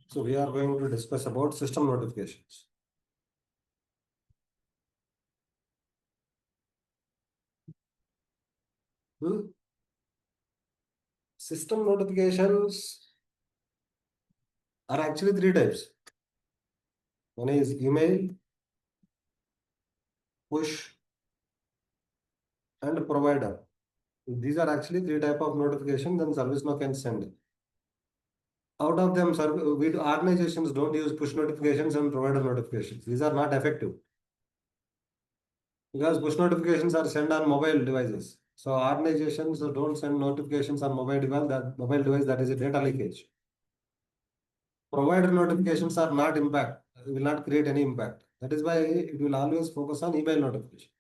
So we are going to discuss about system notifications. System notifications are actually three types. One is email, push, and provider. These are actually three types of notification then ServiceNow can send. Out of them, organizations don't use push notifications and provider notifications. These are not effective because push notifications are sent on mobile devices. So organizations don't send notifications on mobile device that is a data leakage. Provider notifications are not impact, will not create any impact. That is why it will always focus on email notifications.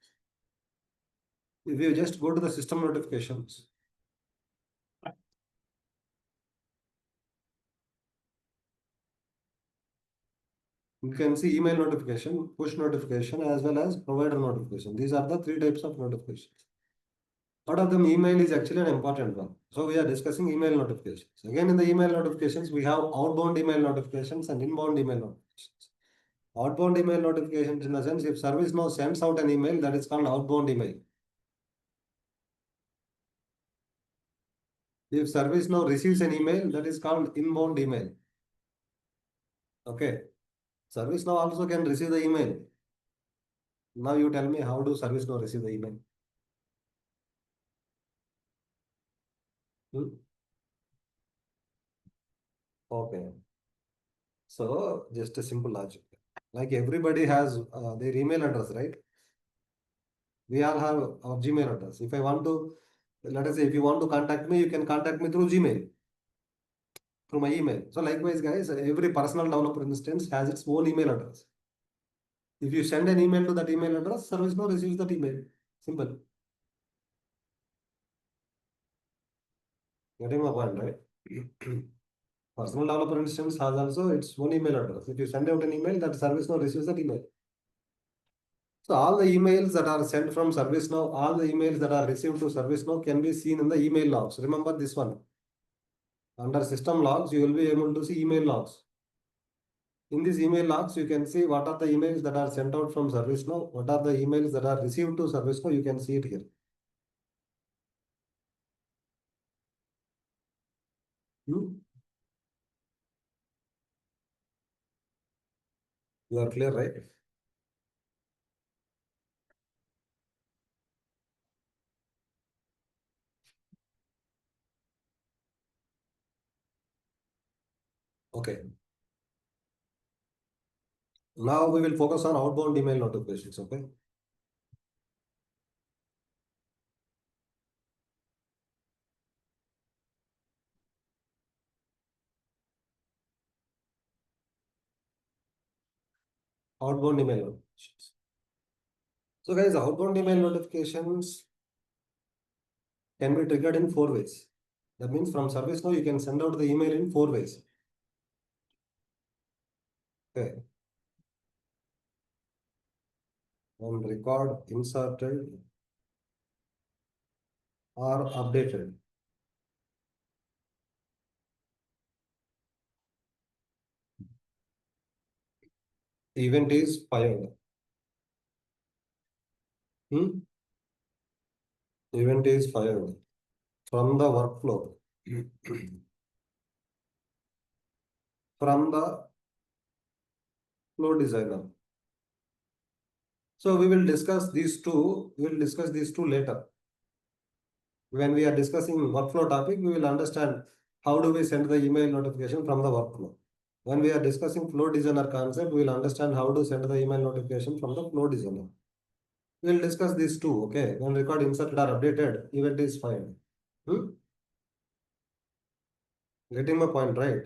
If you just go to the system notifications, you can see email notification, push notification, as well as provider notification. These are the three types of notifications. Out of them, email is actually an important one. So we are discussing email notifications. Again, in the email notifications, we have outbound email notifications and inbound email notifications. Outbound email notifications, in the sense, if ServiceNow sends out an email, that is called outbound email. If ServiceNow receives an email, that is called inbound email. Okay. ServiceNow also can receive the email. Now you tell me, how do ServiceNow receive the email? Okay. So just a simple logic. Like everybody has their email address, right? We all have our Gmail address. If I want to, let us say, if you want to contact me, you can contact me through Gmail, through my email. So likewise, guys, every personal developer instance has its own email address. If you send an email to that email address, ServiceNow receives that email. Simple. Getting my point, right? Personal developer instance has also its own email address. If you send out an email, that ServiceNow receives that email. So all the emails that are sent from ServiceNow, all the emails that are received to ServiceNow can be seen in the email logs. Remember this one. Under system logs, you will be able to see email logs. In these email logs, you can see what are the emails that are sent out from ServiceNow, what are the emails that are received to ServiceNow. You can see it here. You are clear, right? Okay. Now we will focus on outbound email notifications. Okay. Outbound email notifications. So guys, outbound email notifications can be triggered in 4 ways. That means from ServiceNow, you can send out the email in 4 ways. Okay. On record, inserted, or updated. Event is fired. Event is fired from the workflow. From the flow designer. So we will discuss these two. We will discuss these two later. When we are discussing workflow topic, we will understand how do we send the email notification from the workflow. When we are discussing flow designer concept, we will understand how to send the email notification from the flow designer. We will discuss these two. Okay. When record inserted or updated, event is fired. Getting my point, right?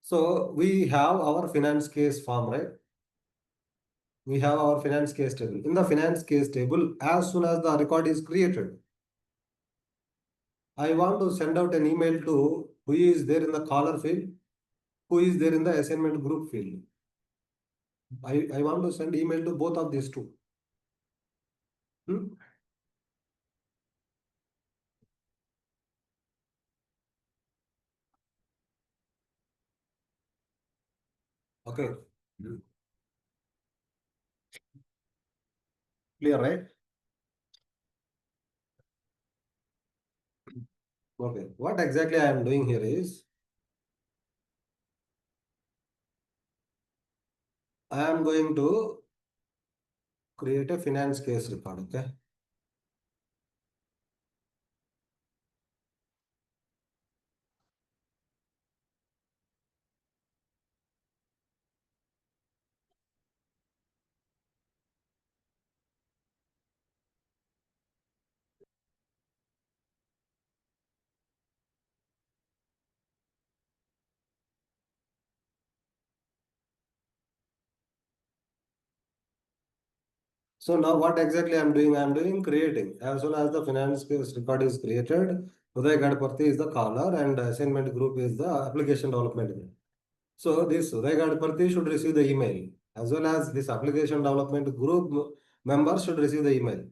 So we have our finance case form, right? We have our finance case table. In the finance case table, as soon as the record is created, I want to send out an email to who is there in the caller field, who is there in the assignment group field. I want to send email to both of these two. Okay. Clear, right? Okay. What exactly I am doing here is I am going to create a finance case record. Okay. So now what exactly I am doing? I am doing creating. As soon as the finance case record is created, Uday Gadiparthi is the caller and assignment group is the application development group. So this Uday Gadiparthi should receive the email as well as this application development group members should receive the email.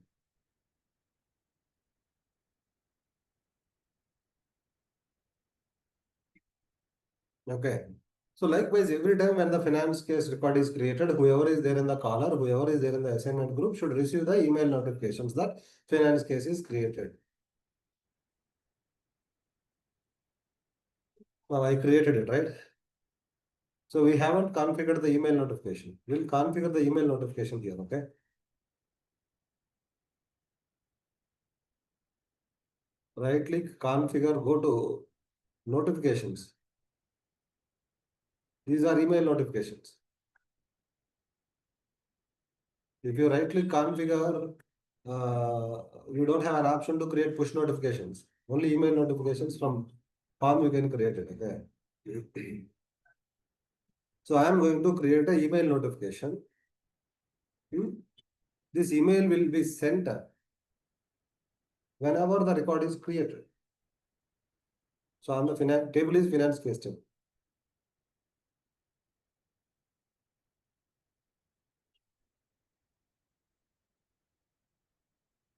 Okay. So likewise, every time when the finance case record is created, whoever is there in the caller, whoever is there in the assignment group should receive the email notifications that finance case is created. Now I created it, right? So we haven't configured the email notification. We'll configure the email notification here, okay? Right click, configure, go to notifications. These are email notifications. If you right click configure, you don't have an option to create push notifications. Only email notifications from palm you can create it, okay? So I am going to create an email notification. Hmm? This email will be sent whenever the record is created. So on the table is finance case table.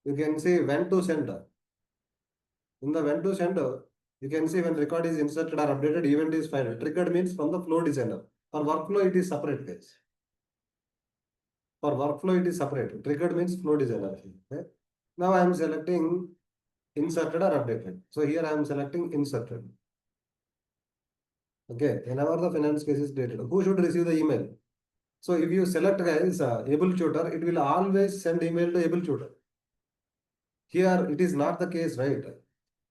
You can see when to send. In the when to send, you can see when record is inserted or updated, event is final. Triggered means from the flow designer. For workflow, it is separate, guys. For workflow, it is separate. Triggered means flow designer. Okay? Now I am selecting inserted or updated. So here I am selecting inserted. Okay, whenever the finance case is created, who should receive the email? So if you select guys able tutor, it will always send email to able tutor. Here it is not the case, right?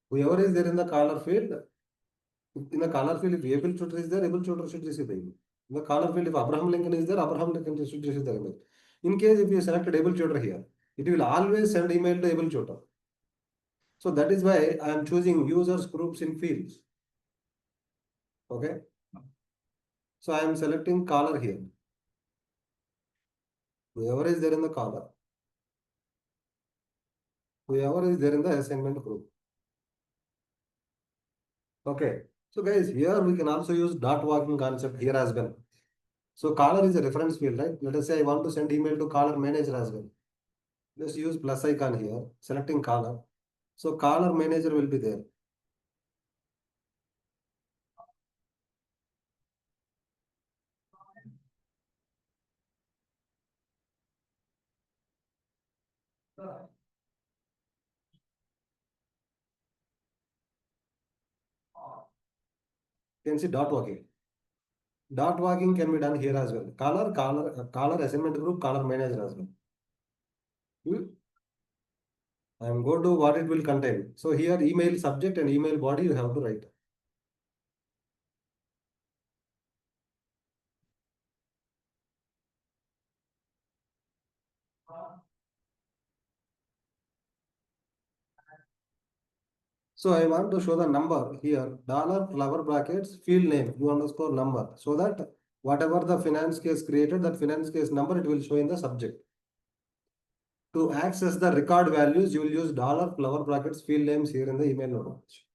Whoever is there in the caller field, in the caller field, if able tutor is there, able tutor should receive the email. In the caller field, if Abraham Lincoln is there, Abraham Lincoln should receive the email. In case if you selected able tutor here, it will always send email to able tutor. So that is why I am choosing users groups in fields. Okay. So I am selecting caller here. Whoever is there in the caller, whoever is there in the assignment group. Okay. So guys, here we can also use dot walking concept here as well. So caller is a reference field, right? Let us say I want to send email to caller manager as well. Just use plus icon here, selecting caller. So caller manager will be there. You can see dot walking. Dot walking can be done here as well. Caller assignment group, caller manager as well. Hmm? And go to what it will contain. So here email subject and email body you have to write. So I want to show the number here, dollar flower brackets, field name, you underscore number. So that whatever the finance case created, that finance case number, it will show in the subject. To access the record values, you will use dollar flower brackets, field names here in the email notification.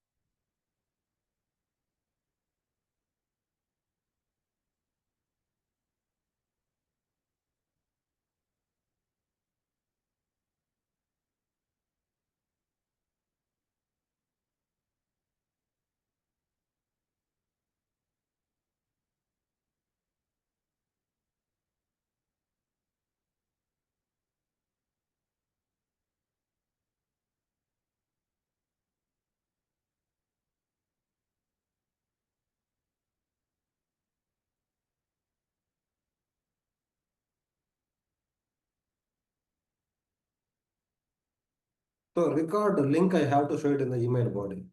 So record link, I have to show it in the email body.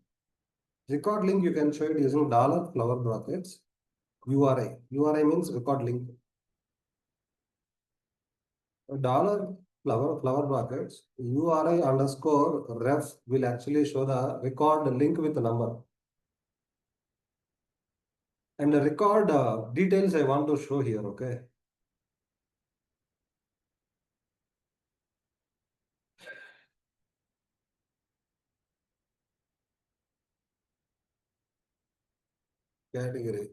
Record link, you can show it using dollar flower brackets, URI. URI means record link. Dollar flower brackets, URI underscore ref will actually show the record link with the number. And the record details I want to show here, okay? Category.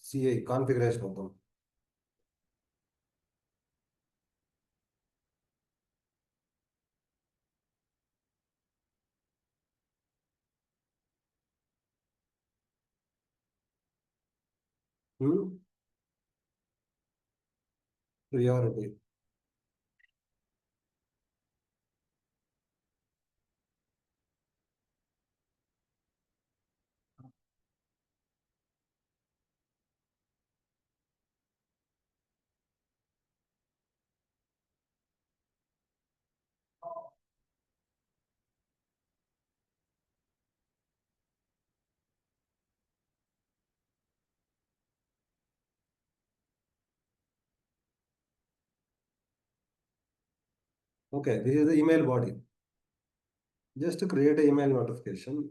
CA configuration of them. Priority. Okay, this is the email body. Just to create an email notification.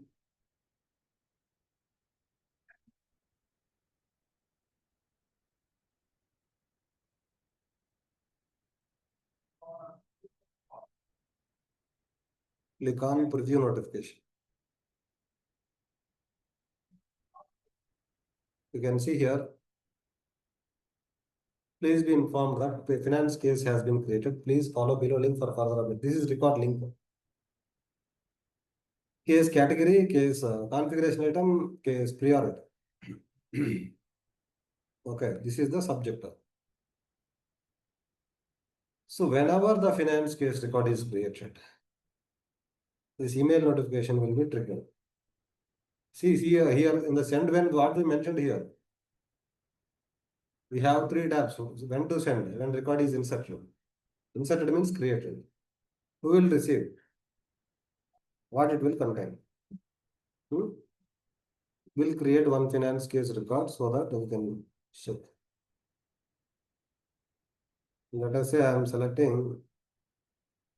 Click on preview notification. You can see here. Please be informed that the finance case has been created. Please follow below link for further update. This is record link. Case category, case configuration item, case priority. Okay, this is the subject. So whenever the finance case record is created, this email notification will be triggered. See here in the send when, what we mentioned here. We have three tabs. So when to send, when record is inserted. Inserted means created. Who will receive? What it will contain? We'll create one finance case record so that we can check. Let us say I am selecting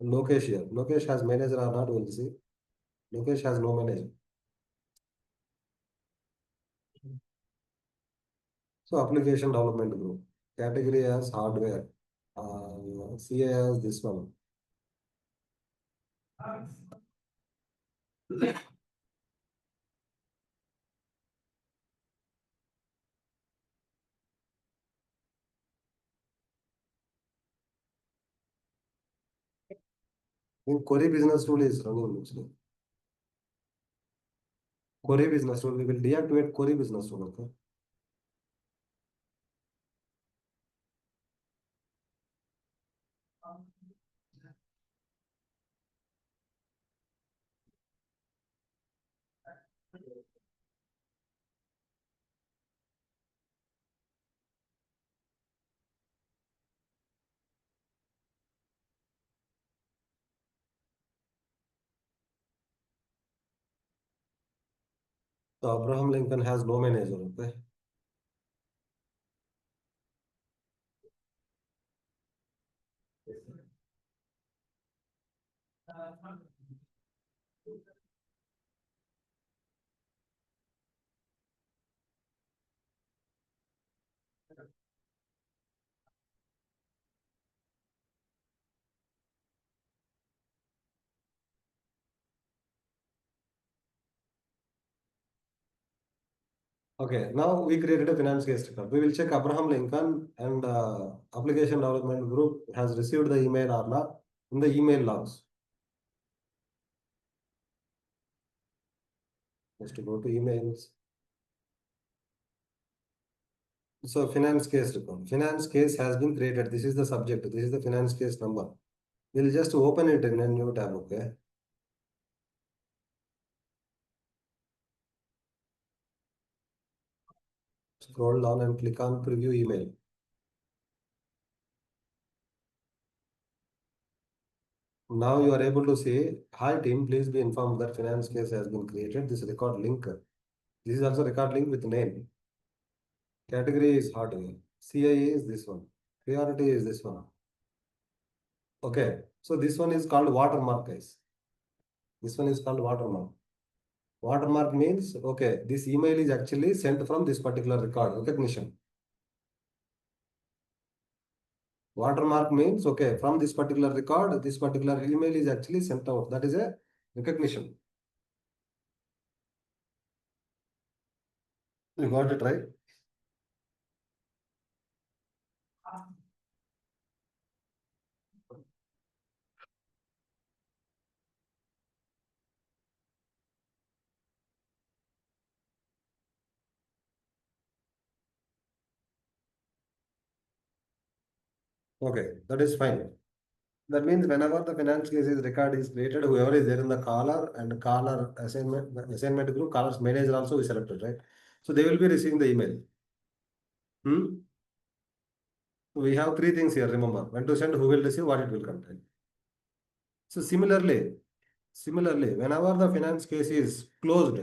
Lokesh here. Lokesh has manager or not, we'll see. Lokesh has no manager. So application development group. Category as hardware. CA as this one. In query business rule is running actually. Query business rule, we will deactivate query business rule. Okay. So Abraham Lincoln has no manager. Okay. Okay, now we created a finance case record. We will check Abraham Lincoln and application development group has received the email or not in the email logs. Just to go to emails. So finance case record. Finance case has been created. This is the subject. This is the finance case number. We'll just open it in a new tab. Okay. scroll down and click on preview email. Now you are able to say, hi team, please be informed that finance case has been created. This record link. This is also record link with name. Category is hardware. CIE is this one. Priority is this one. Okay. So this one is called watermark, guys. This one is called watermark. Watermark means, okay, this email is actually sent from this particular record, recognition. Watermark means, okay, from this particular record, this particular email is actually sent out. That is a recognition. You got it right? Okay, that is fine. That means whenever the finance cases record is created, whoever is there in the caller and caller assignment group, caller's manager also is selected, right? So they will be receiving the email. We have three things here, remember. When to send, who will receive, what it will contain. So similarly, whenever the finance case is closed,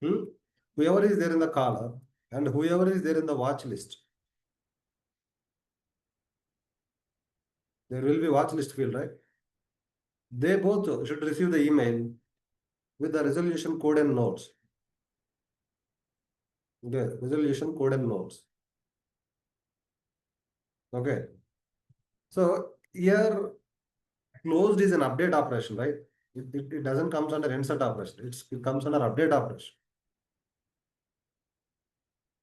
whoever is there in the caller and whoever is there in the watch list, there will be watch list field, right? They both should receive the email with the resolution code and notes. Okay, resolution code and notes. Okay. So here closed is an update operation, right? It doesn't come under insert operation. It comes under update operation.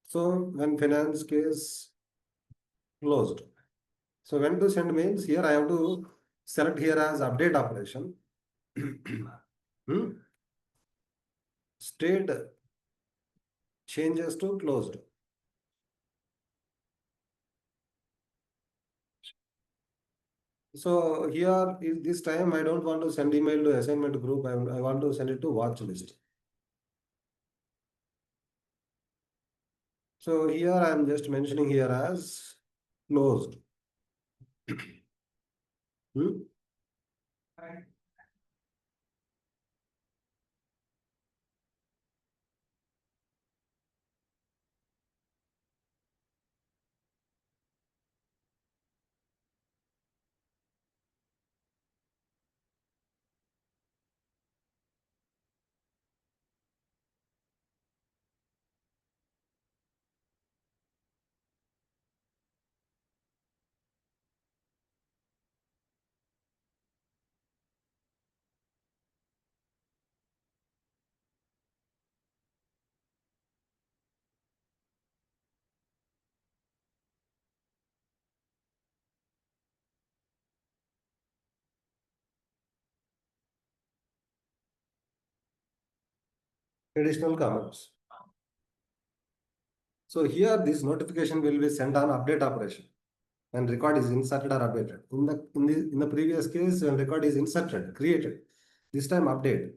So when finance case closed. So when to send means here I have to select here as update operation. State changes to closed. So here this time I don't want to send email to assignment group. I want to send it to watch list. So here I am just mentioning here as closed. Additional comments. So here this notification will be sent on update operation when record is inserted or updated. In the previous case, when record is inserted, created. This time update.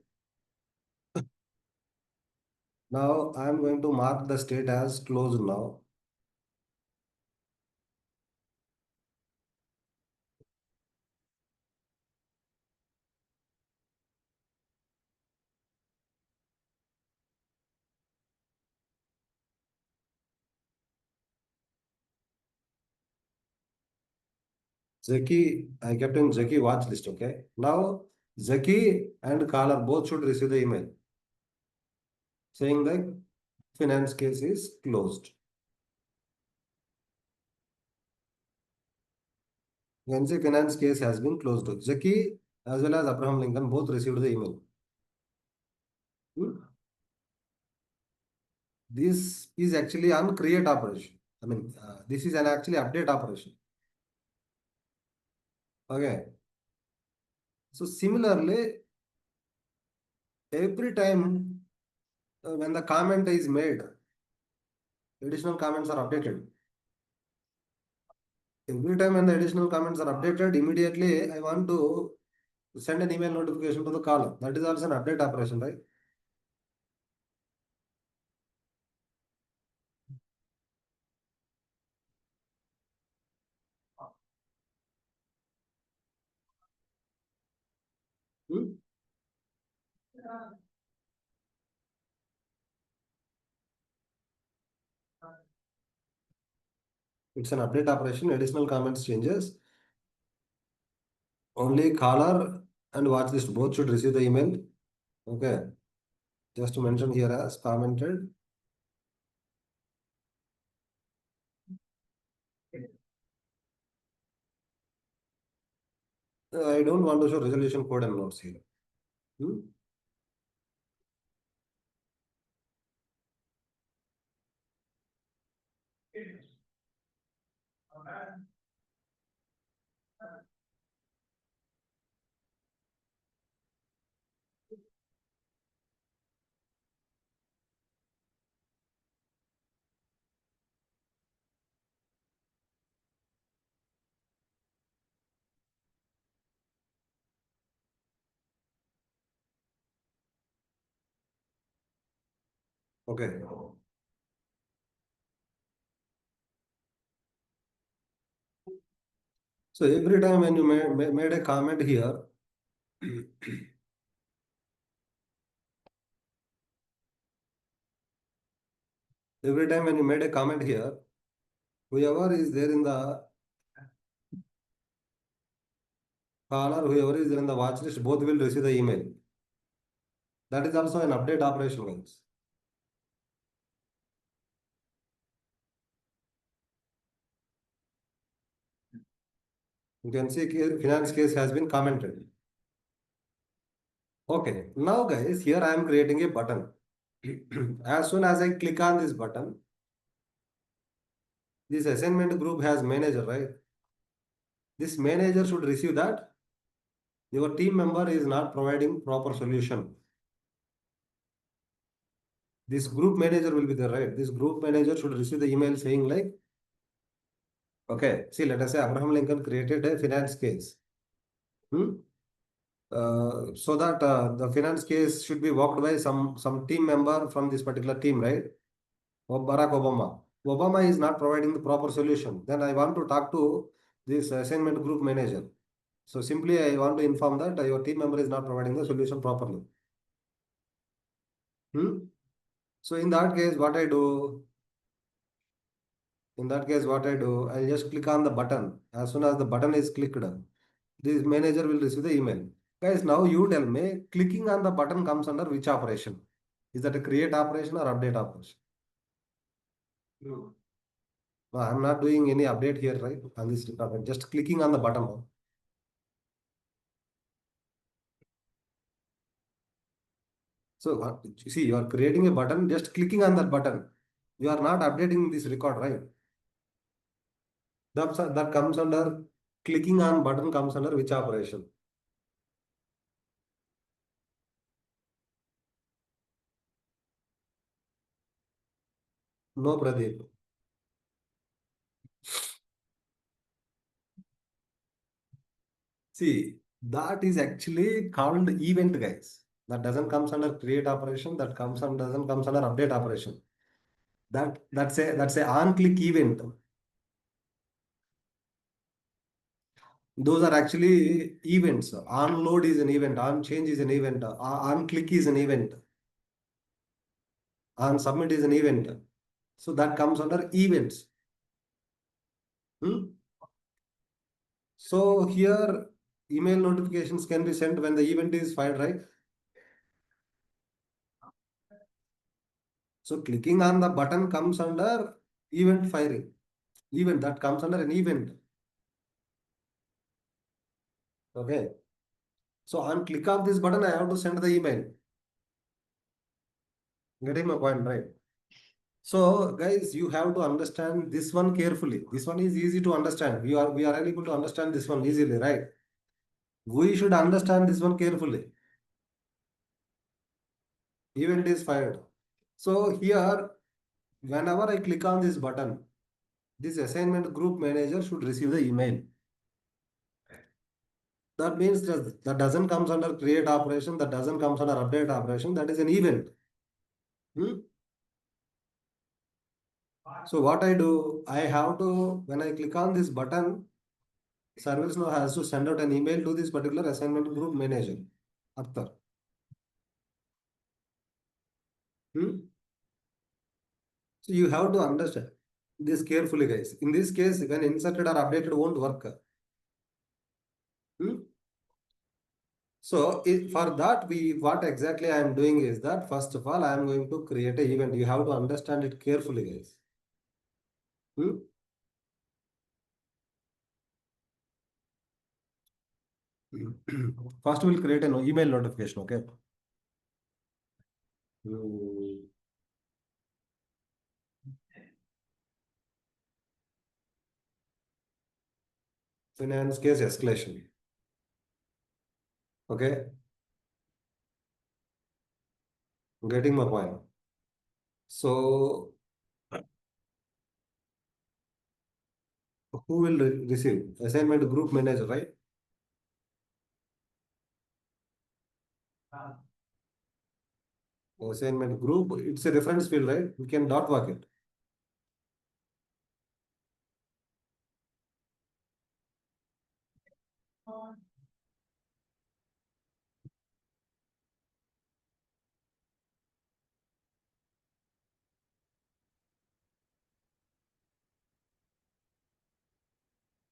Now I am going to mark the state as closed now. Zaki, I kept in Zaki watch list, okay? Now Zaki and caller both should receive the email saying that finance case is closed. You can say finance case has been closed. Zaki as well as Abraham Lincoln both received the email. This is actually on create operation. I mean, this is an actually update operation. Okay. So similarly, every time when the comment is made, additional comments are updated. Every time when the additional comments are updated, immediately I want to send an email notification to the caller. That is also an update operation, right? Hmm? It's an update operation, additional comments changes. Only caller and watch list both should receive the email. Okay. Just to mention here as commented. I don't want to show resolution code and notes here. Hmm? Okay. So every time when you made a comment here, every time when you made a comment here, whoever is there in the caller, whoever is there in the watch list, both will receive the email. That is also an update operation, guys. You can see finance case has been commented. Okay, now guys, here I am creating a button. As soon as I click on this button, this assignment group has manager, right? This manager should receive that your team member is not providing proper solution. This group manager will be there, right? This group manager should receive the email saying like, okay, see, let us say Abraham Lincoln created a finance case. Hmm? So that the finance case should be worked by some team member from this particular team, right? Or Barack Obama. Obama is not providing the proper solution. Then I want to talk to this assignment group manager. So simply I want to inform that your team member is not providing the solution properly. Hmm? So in that case, what I do? In that case, what I do? I just click on the button. As soon as the button is clicked, this manager will receive the email. Guys, now you tell me, clicking on the button comes under which operation? Is that a create operation or update operation? Hmm. No, I'm not doing any update here, right? On this department, just clicking on the button. So you see, you are creating a button, just clicking on that button. You are not updating this record, right? That comes under clicking on button comes under which operation? No, Pradeep. See, that is actually called event, guys. That doesn't comes under create operation. That comes and doesn't comes under update operation. That's a on click event. Those are actually events. On load is an event. On change is an event. On click is an event. On submit is an event. So that comes under events. Hmm? So here email notifications can be sent when the event is fired, right? So clicking on the button comes under event firing. Event that comes under an event. Okay. So on click of this button, I have to send the email. Getting my point, right? So guys, you have to understand this one carefully. This one is easy to understand. We are able to understand this one easily, right? We should understand this one carefully. Event is fired. So here, whenever I click on this button, this assignment group manager should receive the email. That means that doesn't comes under create operation, that doesn't comes under update operation, that is an event. Hmm? So what I do, I have to, when I click on this button, ServiceNow has to send out an email to this particular assignment group manager. Arthur. Hmm? So you have to understand this carefully, guys. In this case, when inserted or updated won't work. Hmm? So for that, what exactly I am doing is that first of all, I am going to create an event. You have to understand it carefully, guys. Hmm? First, we'll create an email notification. Okay. Hmm. Finance case escalation. Okay. Getting my point. So who will receive? Assignment group manager, right? Assignment group. It's a reference field, right? We can dot work it.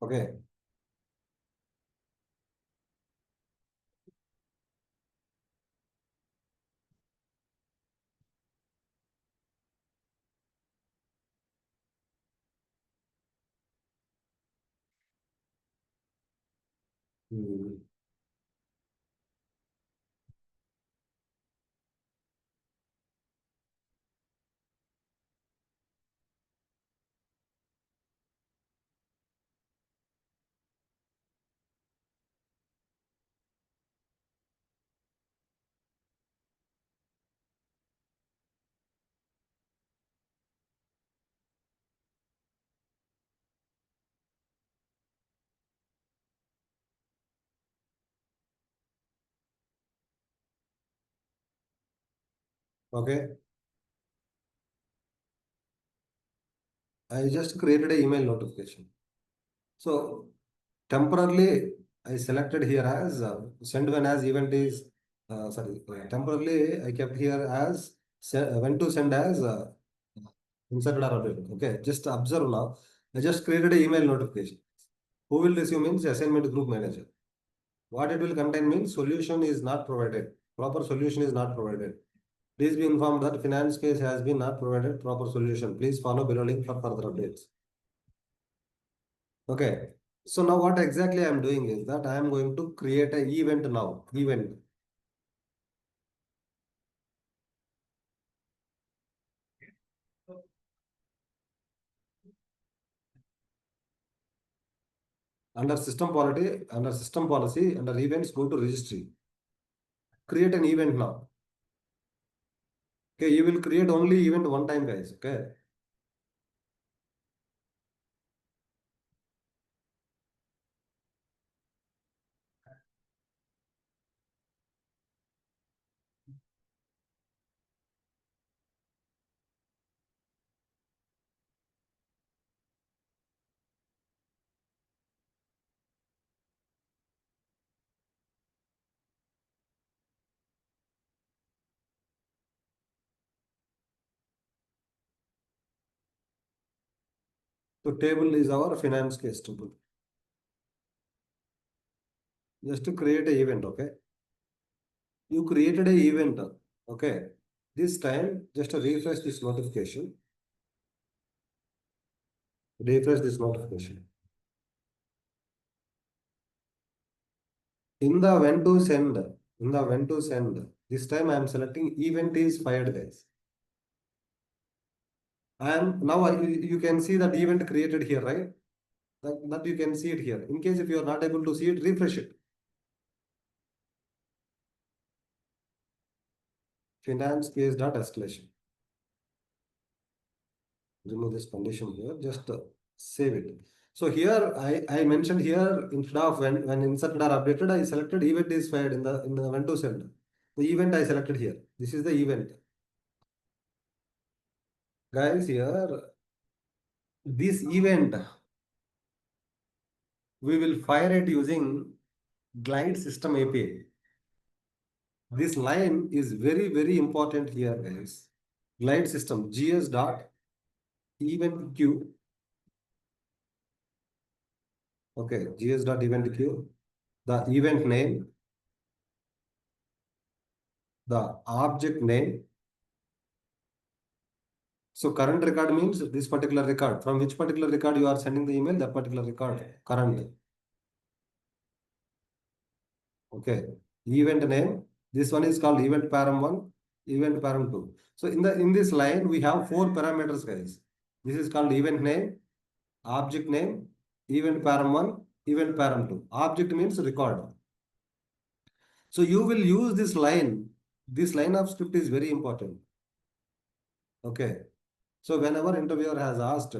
Okay. Hmm. Okay. I just created an email notification. So temporarily, I selected here as send when as event is sorry. Temporarily, I kept here as when to send as inserted or updated. Okay, just observe now. I just created an email notification. Who will receive means assignment group manager. What it will contain means solution is not provided. Proper solution is not provided. Please be informed that finance case has been not provided proper solution. Please follow below link for further updates. Okay. So now what exactly I am doing is that I am going to create an event now. Event. Under system policy, under events, go to registry. Create an event now. Okay, you will create only event one time, guys. Okay. So table is our finance case table. Just to create an event, okay. You created an event, okay. This time, just refresh this notification. Refresh this notification. In the when to send, this time I am selecting event is fired, guys. And now you can see that event created here, right? That you can see it here. In case if you are not able to see it, refresh it. Finance case dot escalation. Remove this condition here. Just save it. So here I mentioned here instead of when inserted or updated, I selected event is fired in the when to send. The event I selected here. This is the event. Guys, here this event we will fire it using Glide System API. This line is very, very important here, guys. Glide system, GS dot event queue. Okay, GS dot event queue. The event name, the object name. So current record means this particular record. From which particular record you are sending the email, that particular record, current. Okay. Event name. This one is called event param 1, event param 2. So in this line, we have 4 parameters, guys. This is called event name, object name, event param 1, event param 2. Object means record. So you will use this line. This line of script is very important. Okay. So whenever interviewer has asked,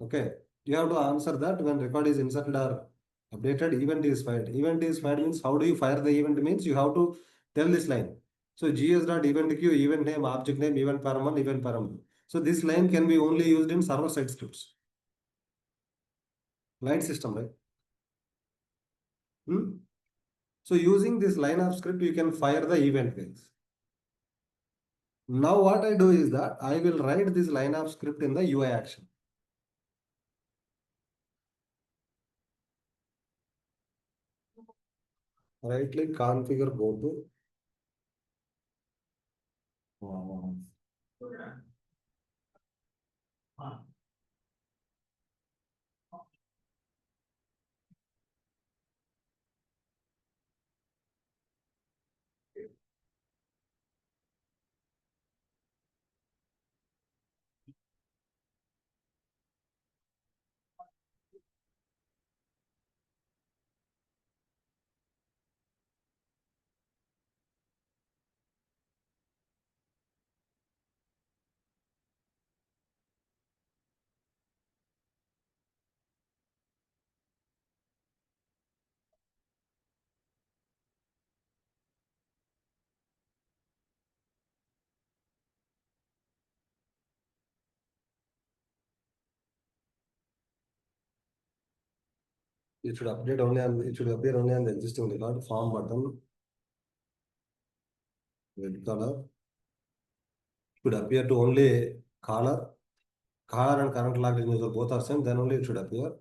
okay, you have to answer that when record is inserted or updated, event is fired. Event is fired means how do you fire the event means you have to tell this line. So gs dot event queue, event name, object name, event param 1, event param 2. So this line can be only used in server side scripts. Line system, right? So using this line of script, you can fire the event guys. Now what I do is that I will write this line of script in the UI action. Right click, configure, go to it should update only on it should appear only on the existing record. Form button, red color. Should appear to only caller. Caller and current logged in user both are same, then only it should appear.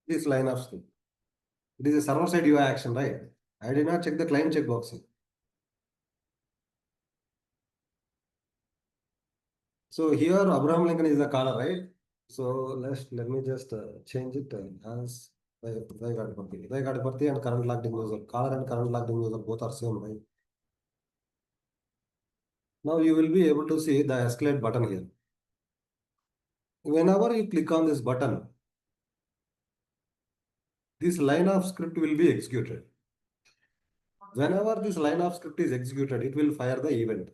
This line of script. It is a server side UI action, right? I did not check the client checkbox. So here Abraham Lincoln is the caller, right? So let me just change it as Uday Gadiparthi. Uday Gadiparthi and current logged in user. Caller and current logged in user both are same, right? Now you will be able to see the escalate button here. Whenever you click on this button, this line of script will be executed. Whenever this line of script is executed, it will fire the event.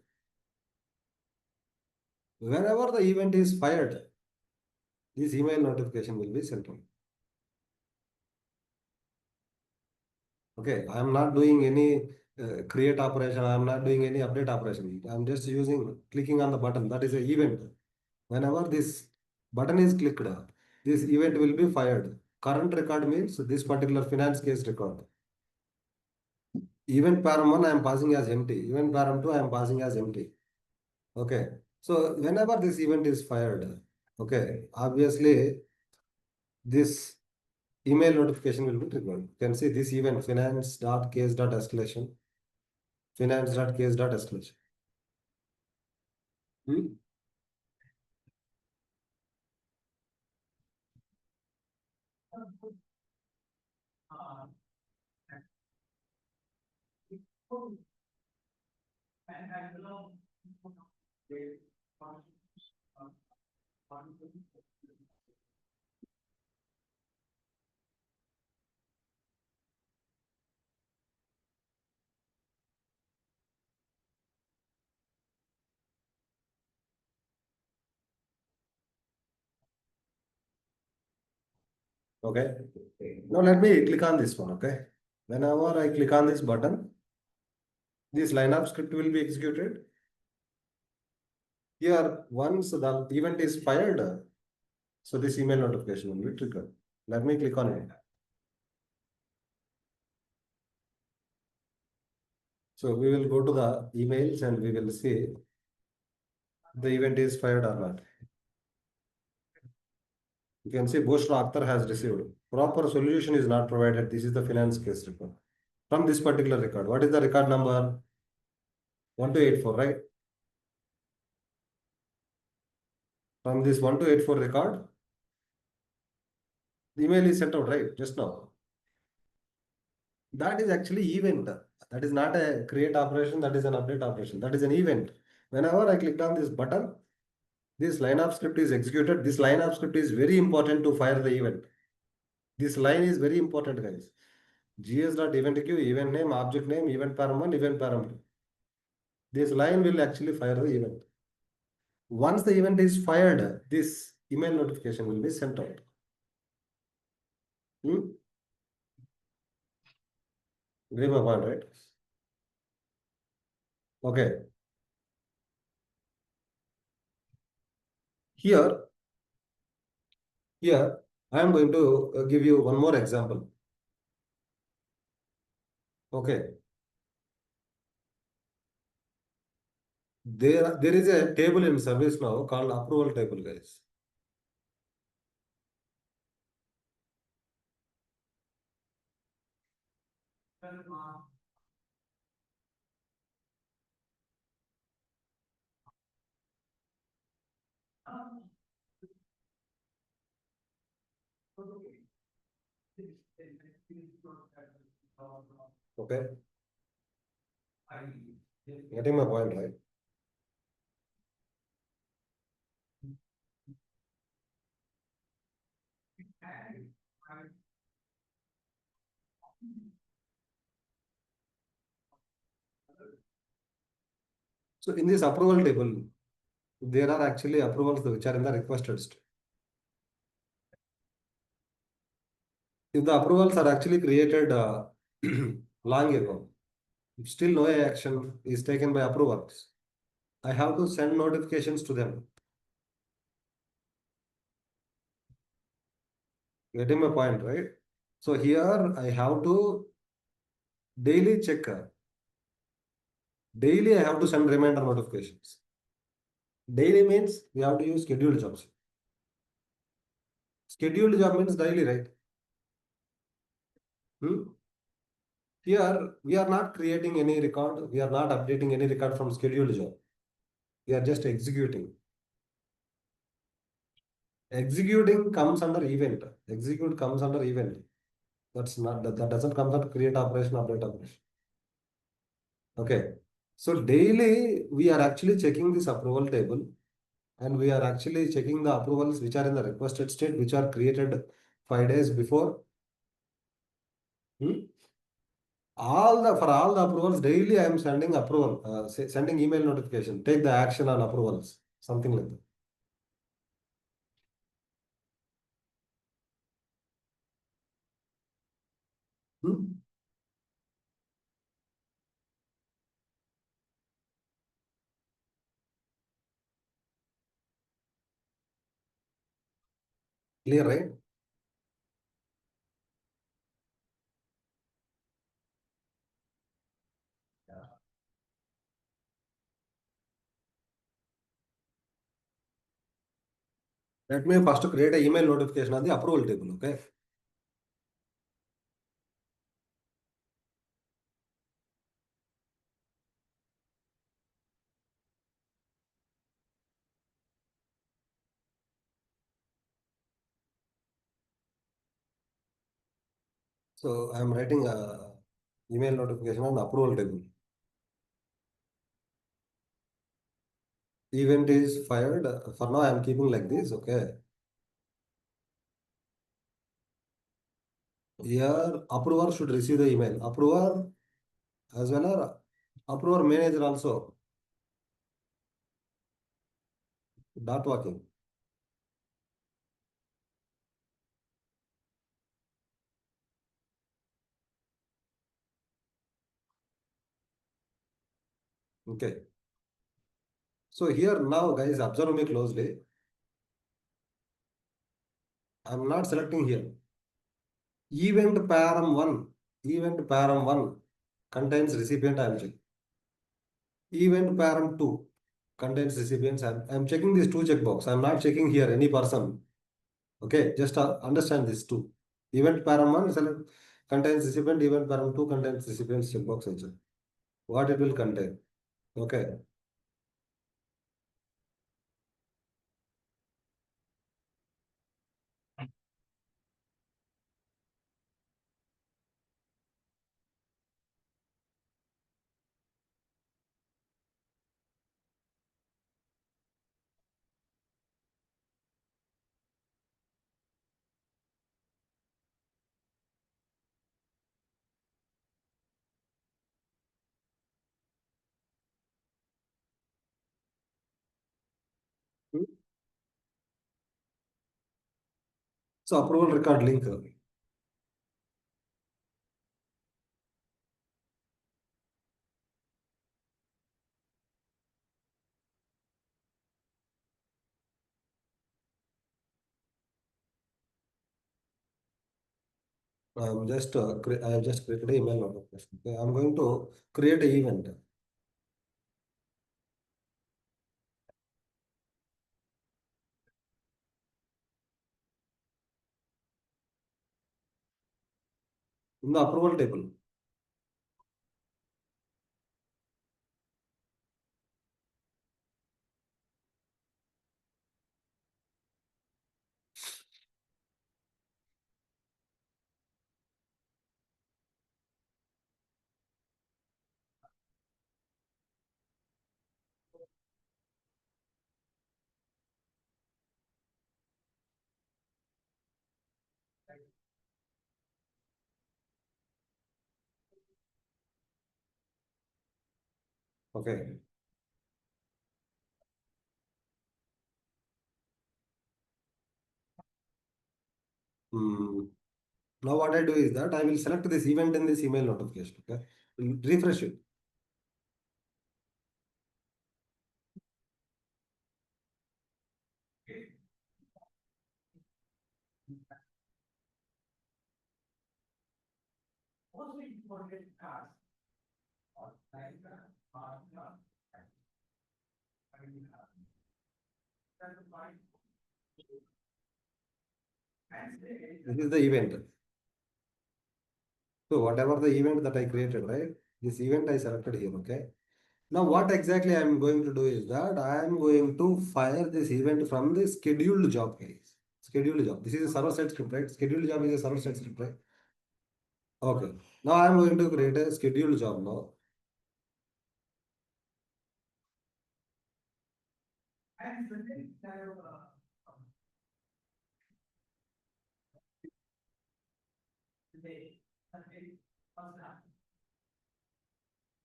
Whenever the event is fired, this email notification will be sent on. Okay, I am not doing any create operation. I am not doing any update operation. I am just clicking on the button. That is an event. Whenever this button is clicked, this event will be fired. Current record means this particular finance case record. Event param 1 I am passing as empty. Event param 2 I am passing as empty. Okay. So whenever this event is fired, okay, obviously this email notification will be triggered. You can see this event finance.case.escalation. Finance.case.escalation. Okay. Now let me click on this one. Okay. Whenever I click on this button, this line of script will be executed. Here, once the event is fired, so this email notification will be triggered. Let me click on it. So we will go to the emails and we will see the event is fired or not. You can see Bushra Akhtar has received. Proper solution is not provided. This is the finance case report. From this particular record, what is the record number? 1284, right? From this 1284 record, the email is sent out, right? Just now. That is actually event. That is not a create operation. That is an update operation. That is an event. Whenever I clicked on this button, this line of script is executed. This line of script is very important to fire the event. This line is very important, guys. gs.event queue, event name, object name, event param1, event param2. This line will actually fire the event. Once the event is fired, this email notification will be sent out. Agree my point, right? Okay. Here, I am going to give you one more example. Okay. There is a table in ServiceNow called approval table, guys. Okay. Getting my point, right? So in this approval table, there are actually approvals which are in the requested state. If the approvals are actually created long ago, still no action is taken by approvers, I have to send notifications to them. Getting my point, right? So here I have to daily check. Daily I have to send reminder notifications. Daily means we have to use scheduled jobs. Scheduled job means daily, right? Here we are not creating any record. We are not updating any record from scheduled job. We are just executing. Executing comes under event. Execute comes under event. That doesn't come under create operation, update operation. Okay. So daily we are actually checking this approval table and we are actually checking the approvals which are in the requested state, which are created 5 days before. For all the approvals, daily I am sending approval, sending email notification, take the action on approvals, something like that. Clear, right? Let me first create an email notification on the approval table, okay? So I am writing a email notification on approval table. Event is fired. For now, I am keeping like this, okay? Here, approver should receive the email. Approver as well as approver manager also. Dot working. Okay. So here now, guys, observe me closely. I'm not selecting here. Event param 1 contains recipient. I'm checking. Event param 2 contains recipients. I'm checking these two checkbox. I'm not checking here any person. Okay, just understand this too. Event param 1 contains recipient. Event param 2 contains recipients checkbox also. What it will contain. Okay. So approval record link. I have just created an email notification. Okay, I'm going to create an event. In the approval table. Okay. Hmm. Now what I do is that I will select this event in this email notification. Okay. Refresh it. This is the event. So whatever the event that I created, right? This event I selected here. Okay. Now what exactly I am going to do is that I am going to fire this event from the scheduled job, guys. Scheduled job. This is a server-side script, right? Scheduled job is a server-side script, right? Okay. Now I am going to create a scheduled job now.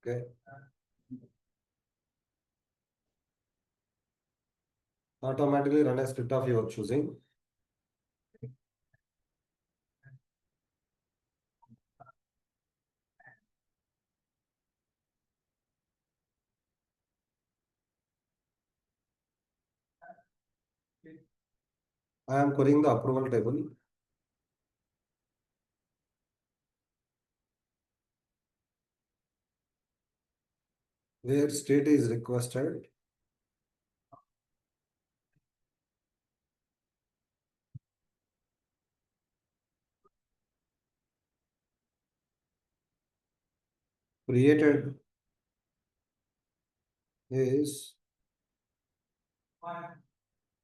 Okay. Automatically run a script of your choosing. I am querying the approval table. Where state is requested. Created is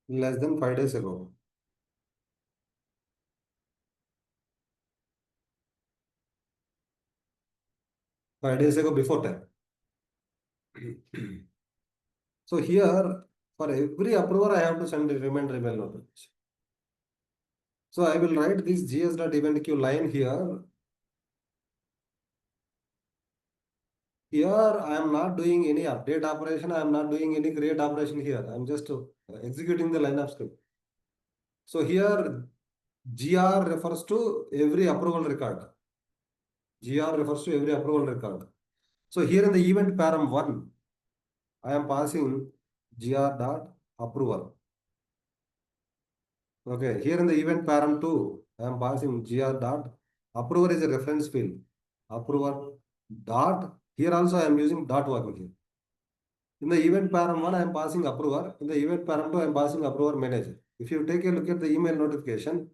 less than 5 days ago. 5 days ago before time. So here, for every approver, I have to send a reminder email notice. So I will write this gs.eventQ line here. Here, I am not doing any update operation. I am not doing any create operation here. I am just executing the line of script. So here, GR refers to every approval record. GR refers to every approval record. So here in the event param 1, I am passing gr dot approval. Okay, here in the event param 2, I am passing gr dot approver is a reference field. Approver dot, here also I am using dot working here. In the event param 1, I am passing approver. In the event param 2, I am passing approver manager. If you take a look at the email notification,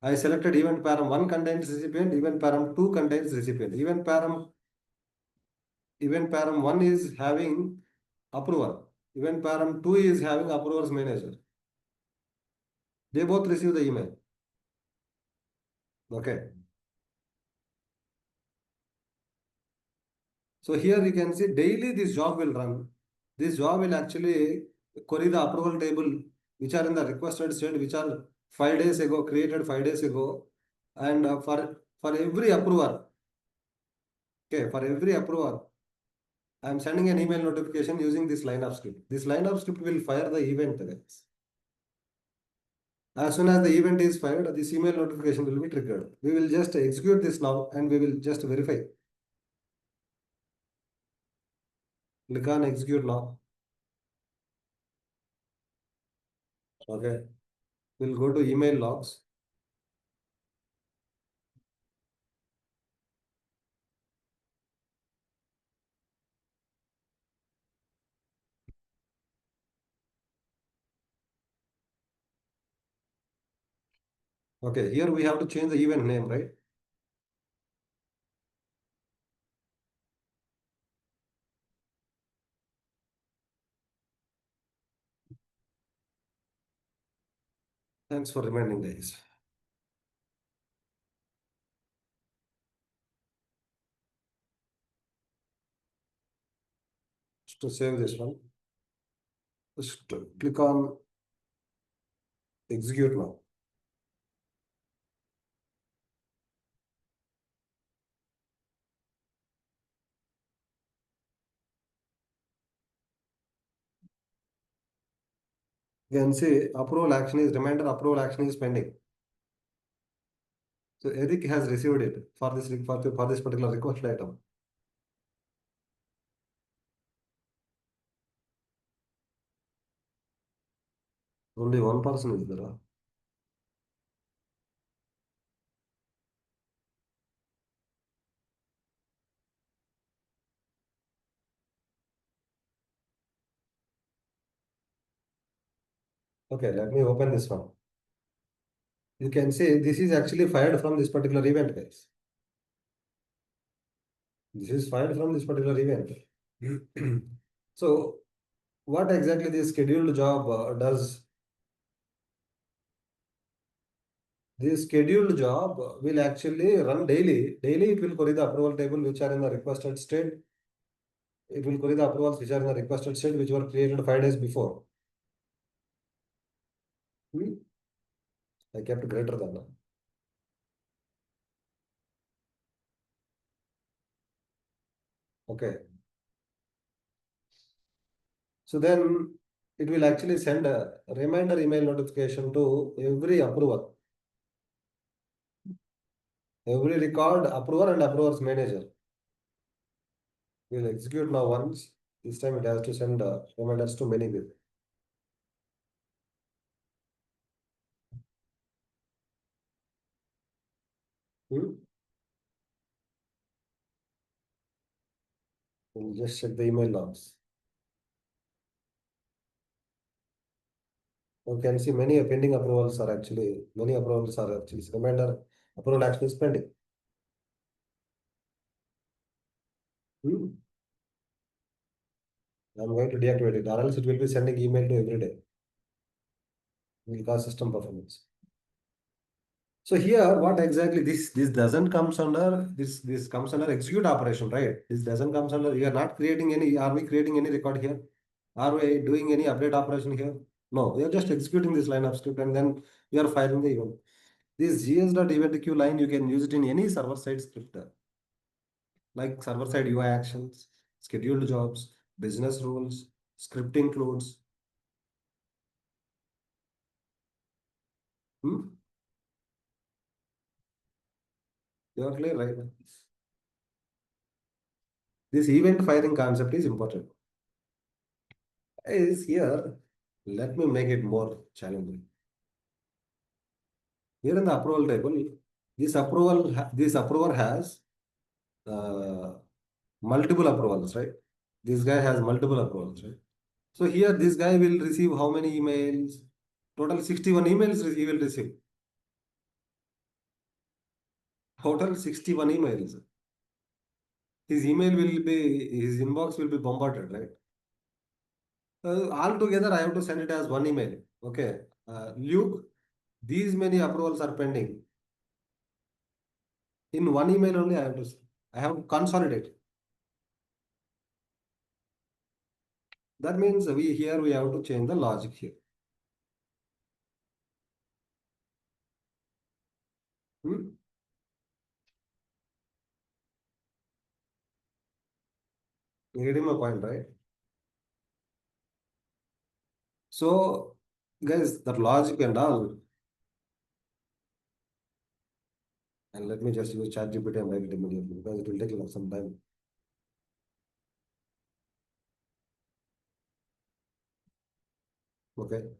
I selected event param 1 contains recipient, event param 2 contains recipient. Event param 1 is having approver. Event param 2 is having approver's manager. They both receive the email. Okay. So here you can see daily this job will run. This job will actually query the approval table which are in the requested state, which are 5 days ago, created 5 days ago. And for every approver, okay, for every approver, I am sending an email notification using this line of script. This line of script will fire the event, guys. As soon as the event is fired, this email notification will be triggered. We will just execute this now and we will just verify. Click on execute now. Okay. We'll go to email logs. Okay, here we have to change the event name, right? Thanks for reminding, guys. To save this one, just click on execute now. You can see approval action is reminder, approval action is pending. So Eric has received it for this particular request item. Only one person is there. Okay, let me open this one. You can see this is actually fired from this particular event, guys. This is fired from this particular event. So what exactly this scheduled job does? This scheduled job will actually run daily. Daily it will query the approval table which are in the requested state. It will query the approvals which are in the requested state which were created 5 days before. I kept greater than that. Okay. So then it will actually send a reminder email notification to every approver. Every record approver and approver's manager. We'll execute now once. This time it has to send reminders to many people. We'll just check the email logs. You can see many pending approvals are actually, reminder approval action is pending. I'm going to deactivate it, or else it will be sending email to every day. Will cause system performance. So here, what exactly this doesn't comes under this comes under execute operation, right? This doesn't comes under. You are not creating any. Are we creating any record here? Are we doing any update operation here? No, we are just executing this line of script and then we are firing the event. This gs.eventqueue line, you can use it in any server side script, like server side UI actions, scheduled jobs, business rules, script includes. You are clear, right? This event firing concept is important. is here. Let me make it more challenging. Here in the approval table, this approver has uh, multiple approvals, right? This guy has multiple approvals, right? So here, this guy will receive how many emails? Total 61 emails he will receive. Total 61 emails. His inbox will be bombarded, right? Altogether, I have to send it as one email. Okay. Luke, these many approvals are pending. In one email only, I have to consolidate. That means we have to change the logic here. Hmm? You getting my point, right? So, guys, that logic and all, and let me just use ChatGPT and write it immediately because it will take some time. Okay.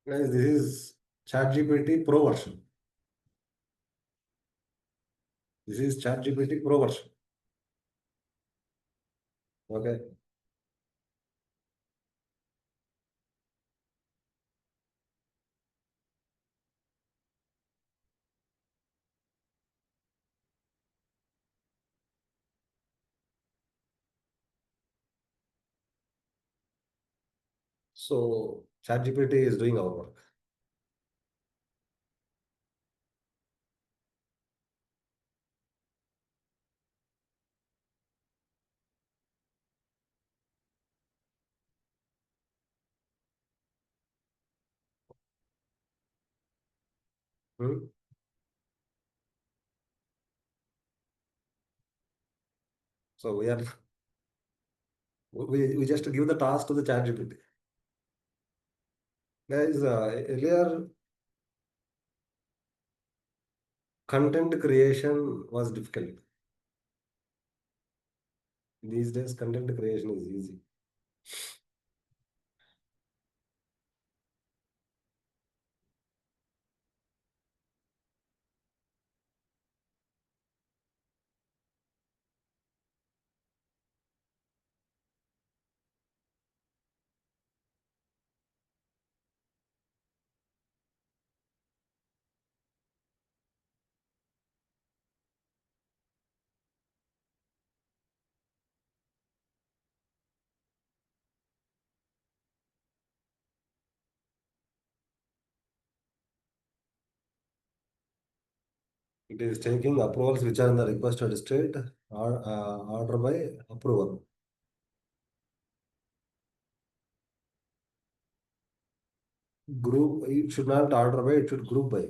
Guys, this is ChatGPT Pro version. This is ChatGPT Pro version. Okay. So ChatGPT is doing our work. Hmm? So we just give the task to the ChatGPT. Guys, earlier content creation was difficult. These days, content creation is easy. It is taking approvals which are in the requested state or order by approval. Group, it should not order by, it should group by.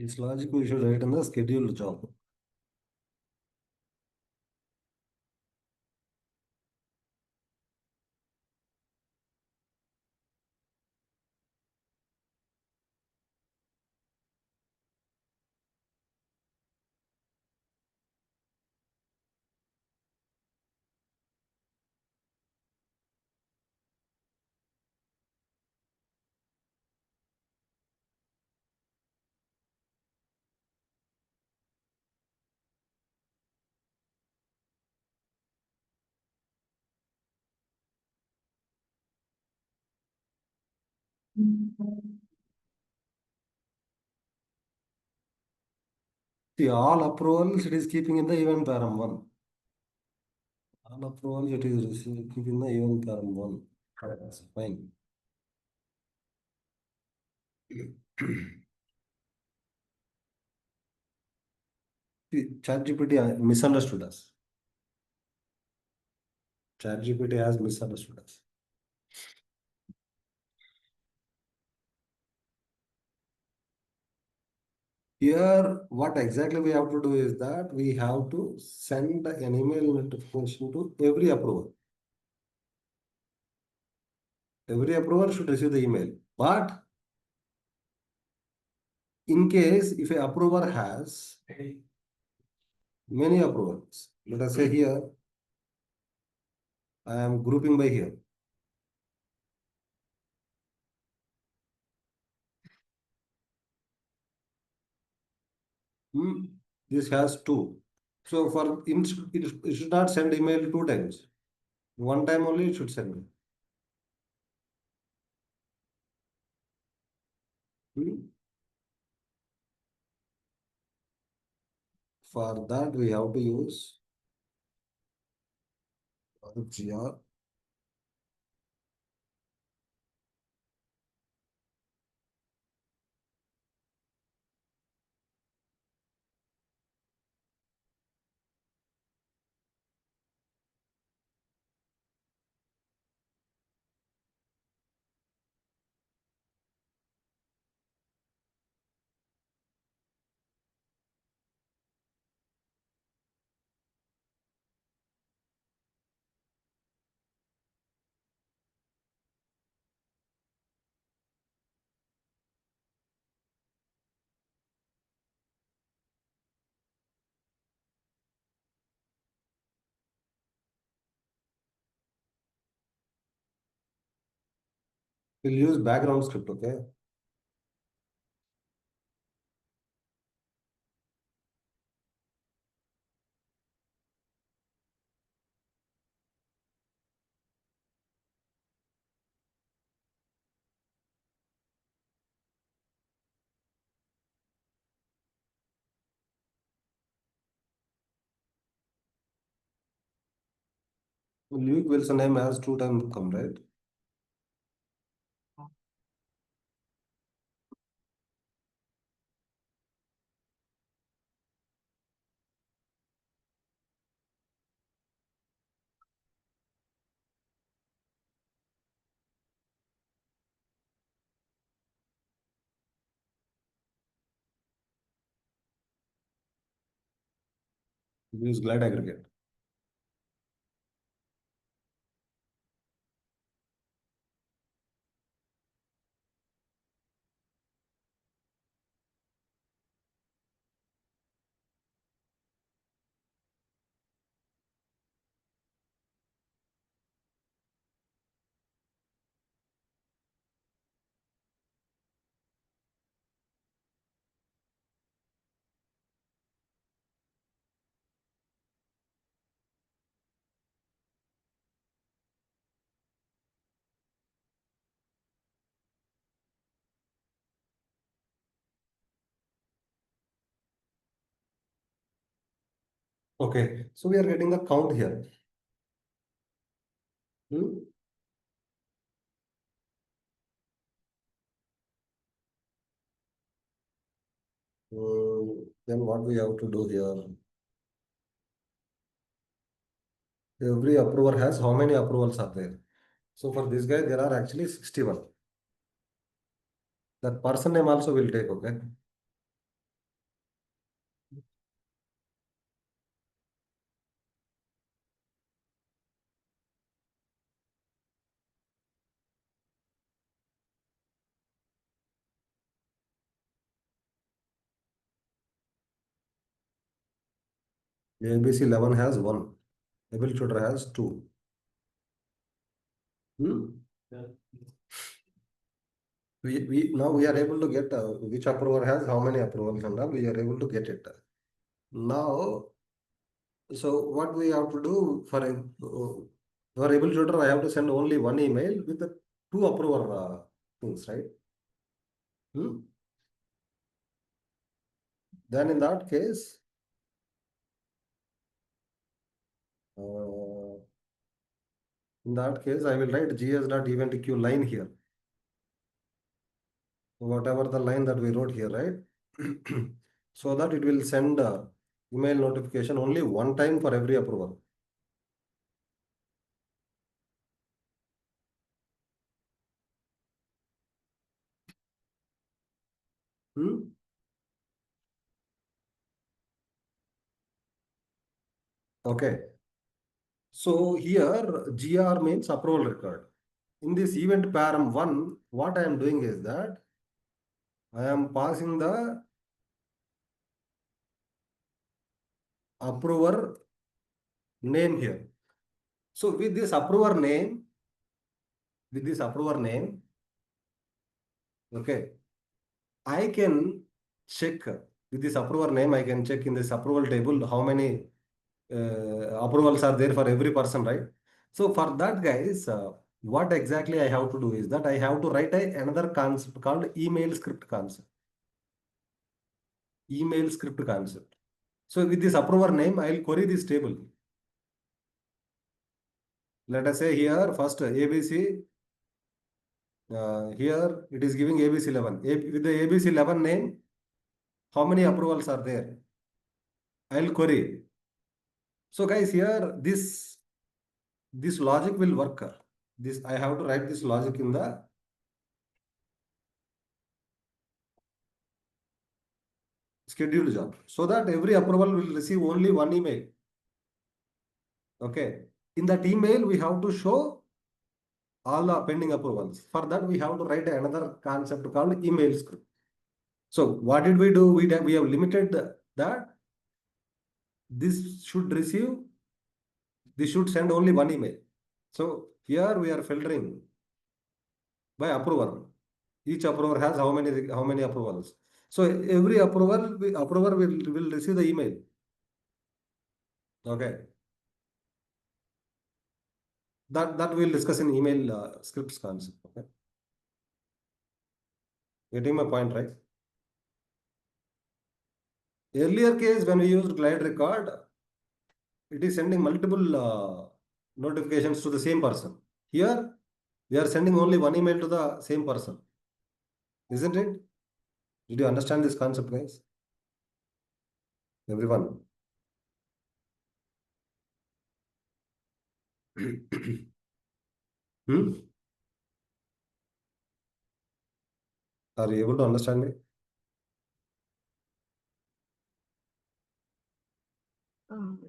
This logic we should write in the scheduled job. See, all approvals it is keeping in the event param one. All approvals it is keeping in the event param one. That's fine. See, ChatGPT misunderstood us. ChatGPT has misunderstood us. Here, what exactly we have to do is that we have to send an email notification to every approver. Every approver should receive the email. But in case if a approver has many approvals, let us say here, I am grouping by here. This has two. So for it should not send email two times. One time only it should send. For that we have to use GR. We'll use background script, okay? Luke Wilson name has two times come, right? We use glide aggregate. Okay, so we are getting the count here. Hmm? Then what we have to do here? Every approver has how many approvals are there? So for this guy, there are actually 61. That person name also will take, okay? ABC 11 has 1. Able tutor has 2. Hmm? Now we are able to get which approver has how many approvals and all, we are able to get it. Now, so what we have to do for able tutor, I have to send only one email with the two approver things, right? Hmm? Then in that case, uh, I will write gs.event queue line here. Whatever the line that we wrote here, right? So that it will send email notification only one time for every approval. Hmm? Okay. So here GR means approval record. In this event param 1, what I am doing is that I am passing the approver name here. So with this approver name, okay, I can check with this approver name, I can check in this approval table how many approvals are there for every person, right? So for that, guys, what exactly I have to do is that I have to write another concept called email script concept. Email script concept. So with this approver name, I'll query this table. Let us say here first ABC. Here it is giving ABC 11. With the ABC 11 name, how many approvals are there? I'll query. So guys, here this logic will work. This I have to write this logic in the scheduled job so that every approval will receive only one email. Okay. In that email, we have to show all the pending approvals. For that, we have to write another concept called email script. So what did we do? We have limited that this should receive, this should send only one email. So here we are filtering by approver. Each approver has how many approvals. So every approver will receive the email. Okay. That we'll discuss in email scripts concept. Okay. Getting my point, right? Earlier case when we used glide record, it is sending multiple notifications to the same person. Here, we are sending only one email to the same person. Isn't it? Did you understand this concept, guys? Everyone. Hmm? Are you able to understand me?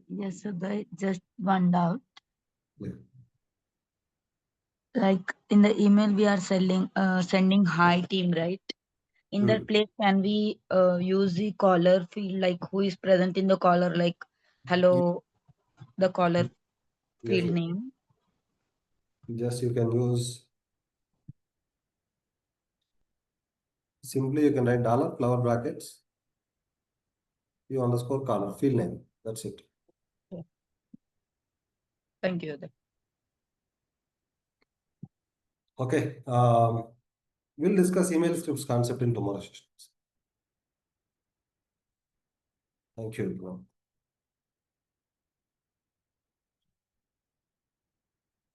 Yes, sir. Just one doubt. Yeah. Like in the email, we are sending hi team, right? In Hmm. that place, can we use the caller field, like who is present in the caller, like hello, the caller Yes. field name? Just you can use simply you can write dollar flower brackets you underscore caller field name. That's it. Yeah. Thank you. Okay. We'll discuss email scripts concept in tomorrow's sessions. Thank you, everyone.